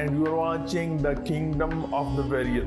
and you are watching the kingdom of the warrior।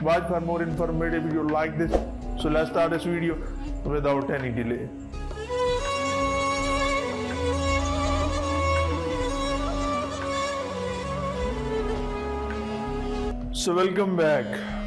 Watch for more informative video like this. So let's start this video without any delay. So welcome back.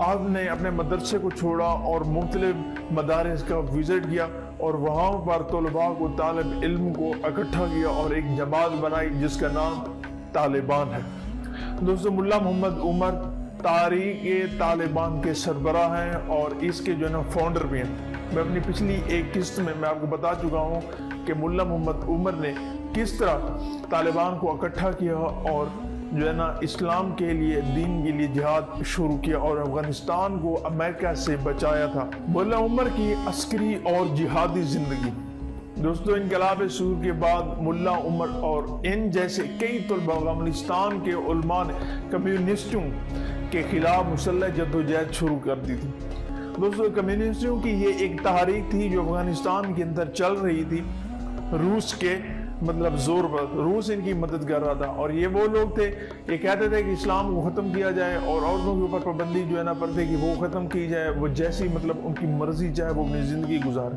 آپ نے اپنے مدرسے کو چھوڑا اور مختلف مدارس کا وزٹ کیا اور وہاں پر طلباء کو، طالب علم کو اکٹھا کیا اور ایک جماعت بنائی جس کا نام طالبان ہے۔ دوستو، ملا محمد عمر تحریک طالبان کے سربراہ ہیں اور اس کے فاؤنڈر بھی ہیں۔ میں اپنی پچھلی ایک قسط میں آپ کو بتا چکا ہوں کہ ملا محمد عمر نے کس طرح طالبان کو اکٹھا کیا اور اسلام کے لیے، دین کے لیے جہاد شروع کیا اور افغانستان کو امریکہ سے بچایا تھا۔ ملا عمر کی عسکری اور جہادی زندگی۔ دوستو، انقلاب سور کے بعد ملا عمر اور ان جیسے کئی طلباء افغانستان کے علماء نے کمیونسٹوں کے خلاف مسلح جدوجہد شروع کر دی تھی۔ دوستو، کمیونسٹوں کی یہ ایک تحریک تھی جو افغانستان کے اندر چل رہی تھی، روس کے زور پر۔ روس ان کی مدد کر رہا تھا اور یہ وہ لوگ تھے، یہ کہتے تھے کہ اسلام کو ختم کیا جائے اور عورتوں کے اوپر پابندی پردے کی وہ ختم کی جائے، وہ جیسی ان کی مرضی چاہے وہ اپنی زندگی گزارے۔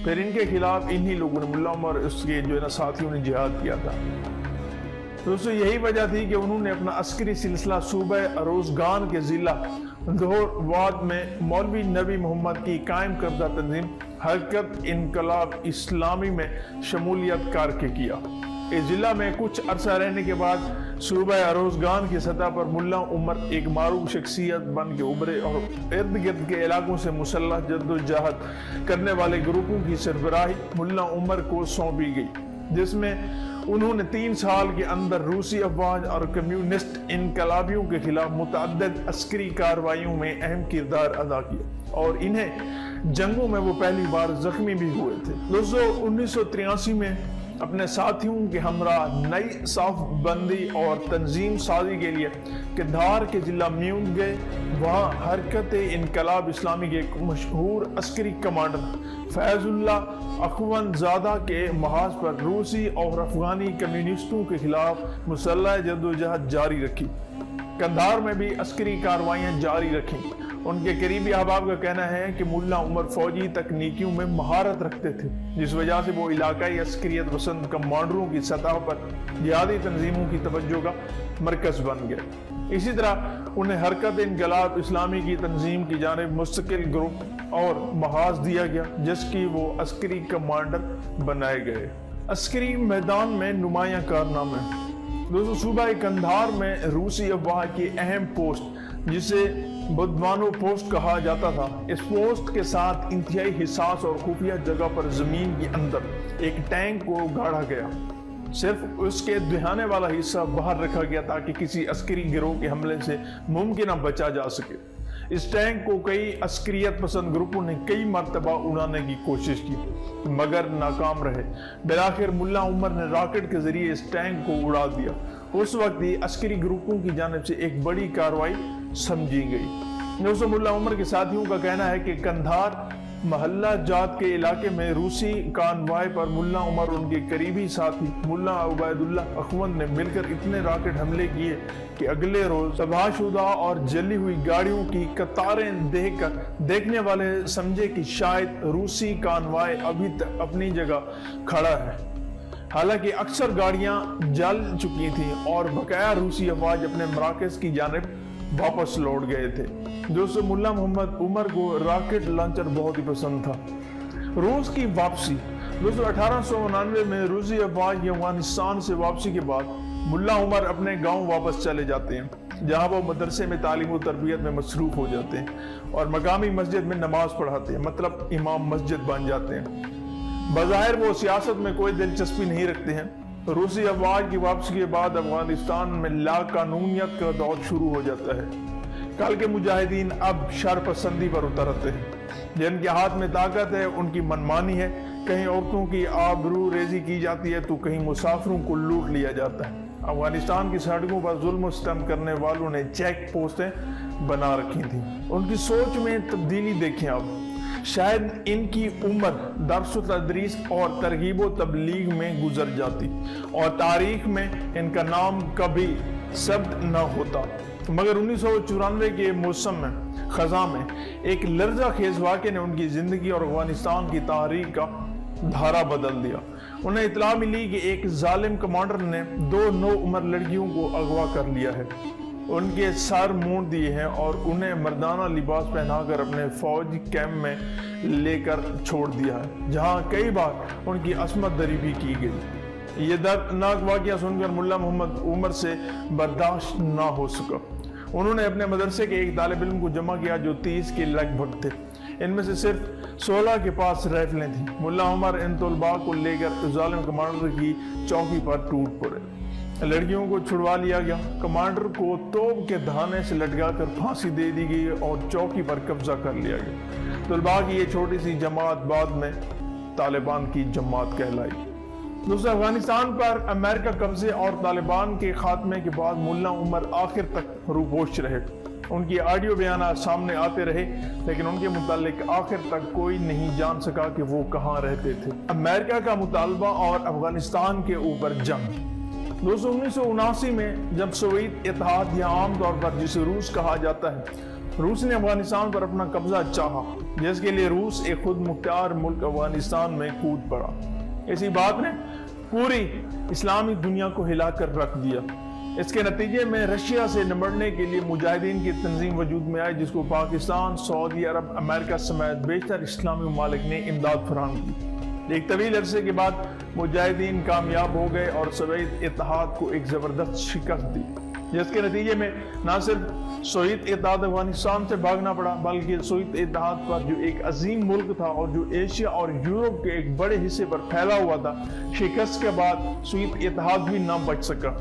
پھر ان کے خلاف انہی لوگوں نے، ملا عمر اس کے ساتھیوں نے جہاد کیا تھا۔ دوستو، یہی وجہ تھی کہ انہوں نے اپنا عسکری سلسلہ صوبہ اروزگان کے ضلع ظہور واد میں مولوی نبی محمد کی قائم کردہ تنظیم حرکت انقلاب اسلامی میں شمولیت کر کے کیا۔ اس ضلع میں کچھ عرصہ رہنے کے بعد صوبہ اروزگان کی سطح پر ملا عمر ایک معروف شخصیت بن کے ابھرے اور ارد گرد کے علاقوں سے مسلح جدوجہد کرنے والے گروپوں کی سربراہی ملا عمر کو سونپی گئی، جس میں انہوں نے 3 سال کے اندر روسی افواج اور کمیونسٹ انقلابیوں کے خلاف متعدد عسکری کارروائیوں میں اہم کردار ادا کیا اور انہیں جنگوں میں وہ پہلی بار زخمی بھی ہوئے تھے۔ دوستو، 1983 میں اپنے ساتھیوں کے ہمراہ نئی صف بندی اور تنظیم سازی کے لیے قندھار کے ضلع میون گئے۔ وہاں حرکت انقلاب اسلامی کے ایک مشہور عسکری کمانڈر فیض اللہ اخوند زادہ کے محاذ پر روسی اور افغانی کمیونسٹوں کے خلاف مسلح جدوجہد جاری رکھی۔ قندھار میں بھی عسکری کارروائیاں جاری رکھیں۔ ان کے قریبی احباب کا کہنا ہے کہ ملا عمر فوجی تکنیکیوں میں مہارت رکھتے تھے، جس وجہ سے وہ علاقائی عسکریت پسند کمانڈروں کی سطح پر جہادی تنظیموں کی توجہ کا مرکز بن گئے۔ اسی طرح انہیں حرکت انقلاب اسلامی کی تنظیم کی جانب مستقل گروپ اور محاذ دیا گیا، جس کی وہ عسکری کمانڈر بنائے گئے۔ عسکری میدان میں نمایاں کارنامے۔ دوستو، صوبہ قندھار میں روسی افواج کی اہم پوسٹ، جسے بدوانو پوسٹ کہا جاتا تھا، اس پوسٹ کے ساتھ انتہائی حساس اور خفیہ جگہ پر زمین کے اندر ایک ٹینک کو گاڑا گیا۔ صرف اس کے دہانے والا حصہ باہر رکھا گیا تاکہ کسی عسکری گروہ کے حملے سے ممکنہ بچا جا سکے۔ اس ٹینک کو کئی عسکریت پسند گروپوں نے کئی مرتبہ اڑانے کی کوشش کی مگر ناکام رہے۔ بالآخر ملا عمر نے راکٹ کے ذریعے اس ٹینک کو اڑا دیا۔ اس وقت یہ عسکری گروپوں کی جانب سے ایک بڑی کارروائی سمجھی گئی۔ دوستو، ملا عمر کے ساتھیوں کا کہنا ہے کہ قندھار محلہ جات کے علاقے میں روسی کانوائے پر ملا عمر اور ان کے قریبی ساتھی ملا عبید اللہ اخوند نے مل کر اتنے راکٹ حملے کیے کہ اگلے روز تباہ شدہ اور جلی ہوئی گاڑیوں کی قطاریں دیکھ کر دیکھنے والے سمجھے کہ شاید روسی کانوائے ابھی تک اپنی جگہ کھڑا ہے۔ حالانکہ اکثر گاڑیاں جل چکی تھیں اور بقایا روسی افواج اپنے مراکز کی جانب واپس لوٹ گئے تھے۔ دوستو، ملا محمد عمر کو راکٹ لانچر بہت ہی پسند تھا۔ روس کی واپسی۔ دوستو، 1899 میں روسی افواج کی افغانستان سے واپسی کے بعد ملا عمر اپنے گاؤں واپس چلے جاتے ہیں، جہاں وہ مدرسے میں تعلیم و تربیت میں مصروف ہو جاتے ہیں اور مقامی مسجد میں نماز پڑھاتے ہیں، مطلب امام مسجد بن جاتے ہیں۔ بظاہر وہ سیاست میں کوئی دلچسپی نہیں رکھتے ہیں۔ روسی افواج کی واپسی کے بعد افغانستان میں لا قانونیت کا دور شروع ہو جاتا ہے۔ کل کے مجاہدین اب شر پسندی پر اترتے ہیں۔ جن کے ہاتھ میں طاقت ہے ان کی منمانی ہے، کہیں عورتوں کی آبرو ریزی کی جاتی ہے تو کہیں مسافروں کو لوٹ لیا جاتا ہے۔ افغانستان کی سڑکوں پر ظلم و ستم کرنے والوں نے چیک پوسٹیں بنا رکھی تھیں۔ ان کی سوچ میں تبدیلی دیکھیں اب۔ شاید ان کی عمر درس و تدریس اور ترغیب و تبلیغ میں گزر جاتی اور تاریخ میں ان کا نام کبھی ثبت نہ ہوتا، مگر 1994 کے موسم میں خزاں میں ایک لرزہ خیز واقعے نے ان کی زندگی اور افغانستان کی تاریخ کا دھارا بدل دیا۔ انہیں اطلاع ملی کہ ایک ظالم کمانڈر نے 2 نوعمر لڑکیوں کو اغوا کر لیا ہے۔ ان کے سر موڑ دیے ہیں اور انہیں مردانہ لباس پہنا کر اپنے فوجی کیمپ میں لے کر چھوڑ دیا ہے، جہاں کئی بار ان کی عصمت دری بھی کی گئی۔ یہ دردناک واقعہ سن کر ملا محمد عمر سے برداشت نہ ہو سکا۔ انہوں نے اپنے مدرسے کے ایک طالب علم کو جمع کیا جو 30 کے لگ بھگ تھے، ان میں سے صرف 16 کے پاس رائفلیں تھیں۔ ملا عمر ان طلباء کو لے کر ظالم کمانڈر کی چوکی پر ٹوٹ پڑے۔ لڑکیوں کو چھڑوا لیا گیا، کمانڈر کو توپ کے دہانے سے لٹکا کر پھانسی دے دی گئی اور چوکی پر قبضہ کر لیا گیا۔ طلباء کی یہ چھوٹی سی جماعت بعد میں طالبان کی جماعت کہلائی۔ دوسرا، افغانستان پر امریکہ قبضے اور طالبان کے خاتمے کے بعد ملا عمر آخر تک روپوش رہے۔ ان کی آڈیو بیانات سامنے آتے رہے، لیکن ان کے متعلق آخر تک کوئی نہیں جان سکا کہ وہ کہاں رہتے تھے۔ امریکہ کا مطالبہ اور افغانستان کے اوپر جنگ۔ 1979 میں جب سوویت اتحاد یا عام طور پر جسے روس کہا جاتا ہے، روس نے افغانستان پر اپنا قبضہ چاہا، جس کے لیے روس ایک خود مختار ملک افغانستان میں کود پڑا۔ اسی بات نے پوری اسلامی دنیا کو ہلا کر رکھ دیا۔ اس کے نتیجے میں رشیا سے نمٹنے کے لیے مجاہدین کی تنظیم وجود میں آئی، جس کو پاکستان، سعودی عرب، امریکہ سمیت بیشتر اسلامی ممالک نے امداد فراہم کی۔ ایک طویل عرصے کے بعد مجاہدین کامیاب ہو گئے اور سوویت اتحاد کو ایک زبردست شکست دی، جس کے نتیجے میں نہ صرف سوویت اتحاد افغانستان سے بھاگنا پڑا، بلکہ سوویت اتحاد پر جو ایک عظیم ملک تھا اور جو ایشیا اور یورپ کے ایک بڑے حصے پر پھیلا ہوا تھا، شکست کے بعد سوویت اتحاد بھی نہ بچ سکا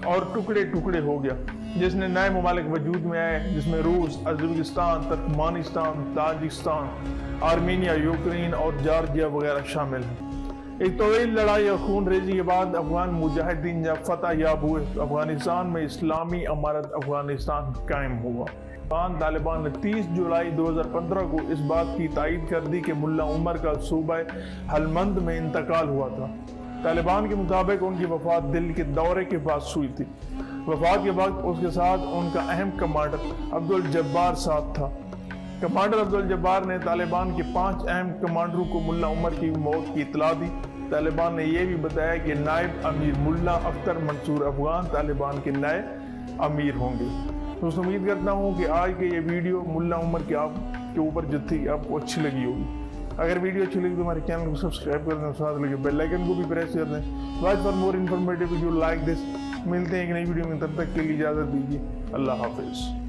اور ٹکڑے ٹکڑے ہو گیا، جس نے نئے ممالک وجود میں آئے، جس میں روس، Uzbekistan, Turkmenistan, Tajikistan, Armenia, Ukraine اور جارجیا وغیرہ شامل ہیں۔ ایک طویل لڑائی اور خون ریزی کے بعد افغان مجاہدین جب فتح یاب ہوئے، افغانستان میں اسلامی امارت افغانستان قائم ہوا۔ طالبان نے 30 جولائی 2015 کو اس بات کی تائید کر دی کہ ملا عمر کا صوبہ ہلمند میں انتقال ہوا تھا۔ طالبان کے مطابق ان کی وفات دل کے دورے کے بعد ہوئی تھی۔ وفات کے وقت اس کے ساتھ ان کا اہم کمانڈر عبدالجبار ساتھ تھا۔ کمانڈر عبدالجبار نے طالبان کے 5 اہم کمانڈروں کو ملا عمر کی موت کی اطلاع دی۔ طالبان نے یہ بھی بتایا کہ نائب امیر ملا اختر منصور افغان طالبان کے نئے امیر ہوں گے۔ تو امید کرتا ہوں کہ آج کے یہ ویڈیو ملا عمر کے اوپر جو تھی آپ کو اچھی لگی ہوگی۔ اگر ویڈیو اچھی لگی تو ہمارے چینل کو سبسکرائب کر دیں، ساتھ لگے بیل آئیکن کو بھی پریس کر دیں۔ Watch for more informative video like this. ملتے ہیں ایک نئی ویڈیو میں، تب تک کے لیے اجازت دیجیے۔ اللہ حافظ۔